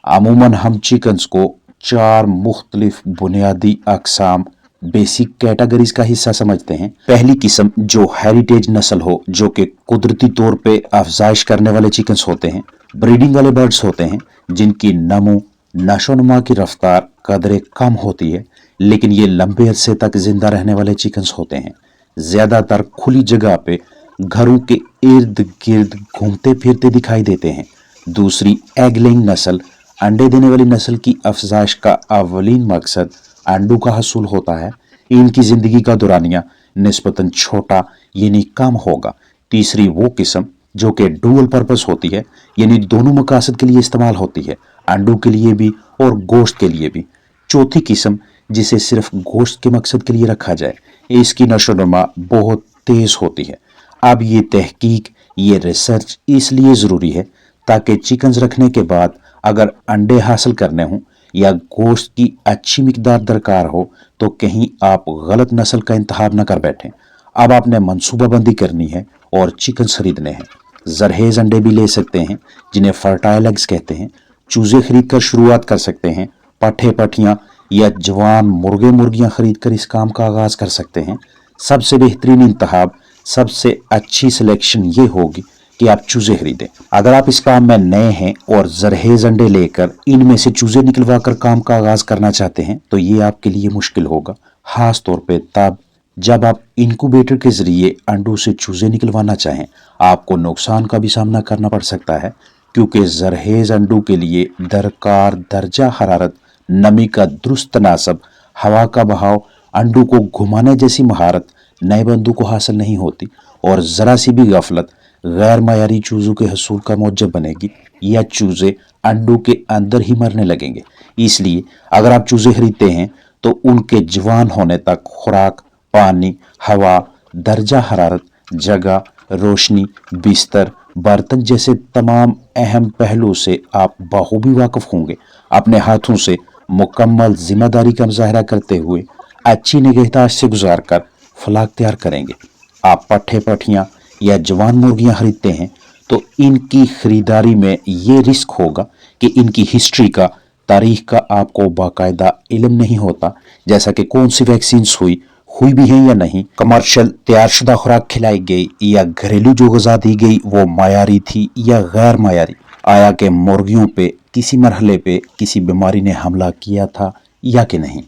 अमूमन हम चिकन्स को 4 मुख्तलिफ बुनियादी अकसाम बेसिक कैटेगरीज का हिस्सा समझते हैं। पहली किस्म जो हेरिटेज नस्ल हो, जो कि कुदरती तौर पे अफजाइश करने वाले चिकन्स होते हैं, ब्रीडिंग वाले बर्ड्स होते हैं जिनकी नमो नशोनुमा की रफ्तार कदरे कम होती है, लेकिन ये लंबे अरसे तक जिंदा रहने वाले चिकन्स होते हैं। ज्यादातर खुली जगह पे घरों के इर्द गिर्द घूमते फिरते दिखाई देते हैं। दूसरी एग लेइंग नस्ल, अंडे देने वाली नस्ल की अफजाइश का अवलीन मकसद अंडों का हसूल होता है। इनकी जिंदगी का दौरानिया निस्बतन छोटा यानी कम होगा। तीसरी वो किस्म जो कि डुअल पर्पस होती है, यानी दोनों मकासद के लिए इस्तेमाल होती है, अंडों के लिए भी और गोश्त के लिए भी। चौथी किस्म जिसे सिर्फ गोश्त के मकसद के लिए रखा जाए, इसकी नशोनुमा बहुत तेज होती है। अब ये तहकीक, ये रिसर्च इसलिए ज़रूरी है ताकि चिकन्स रखने के बाद अगर अंडे हासिल करने हों या गोश्त की अच्छी मिकदार दरकार हो तो कहीं आप गलत नस्ल का इंतखाब न कर बैठें। अब आपने मनसूबाबंदी करनी है और चिकन्स खरीदने हैं। जरहेज अंडे भी ले सकते हैं जिन्हें फर्टाइल एग्स कहते हैं। चूजे खरीद कर शुरुआत कर सकते हैं। पट्ठे पट्ठियाँ या जवान मुर्गे मुर्गियाँ खरीद कर इस काम का आगाज कर सकते हैं। सबसे बेहतरीन इंतखाब, सबसे अच्छी सिलेक्शन ये होगी कि आप चूजे खरीदें। अगर आप इस काम में नए हैं और जरहेज अंडे लेकर इनमें से चूजे निकलवा कर काम का आगाज करना चाहते हैं तो ये आपके लिए मुश्किल होगा, खास तौर पे तब जब आप इनक्यूबेटर के जरिए अंडों से चूजे निकलवाना चाहें। आपको नुकसान का भी सामना करना पड़ सकता है क्योंकि जरहेज अंडों के लिए दरकार दर्जा हरारत, नमी का दुरुस्त तनासब, हवा का बहाव, अंडों को घुमाने जैसी महारत नए बंदों को हासिल नहीं होती और जरा सी भी गफलत गैर मयारी चूजों के हसूल का मौजब बनेगी या चूजे अंडों के अंदर ही मरने लगेंगे। इसलिए अगर आप चूजे खरीदते हैं तो उनके जवान होने तक खुराक, पानी, हवा, दर्जा हरारत, जगह, रोशनी, बिस्तर, बर्तन जैसे तमाम अहम पहलू से आप बखूबी वाकिफ होंगे। अपने हाथों से मुकम्मल जिम्मेदारी का मुजाहरा करते हुए अच्छी निगहदाश्त से गुजार कर फलाह तैयार करेंगे। आप पट्ठे पट्ठियाँ या जवान मुर्गियाँ खरीदते हैं तो इनकी खरीदारी में ये रिस्क होगा कि इनकी हिस्ट्री का, तारीख का आपको बाकायदा इल्म नहीं होता, जैसा कि कौन सी वैक्सीन हुई भी है या नहीं, कमर्शियल तैयारशुदा खुराक खिलाई गई या घरेलू जो ग़िज़ा दी गई वो मायारी थी या गैर मायारी, आया कि मुर्गियों पे किसी मरहले पे किसी बीमारी ने हमला किया था या कि नहीं।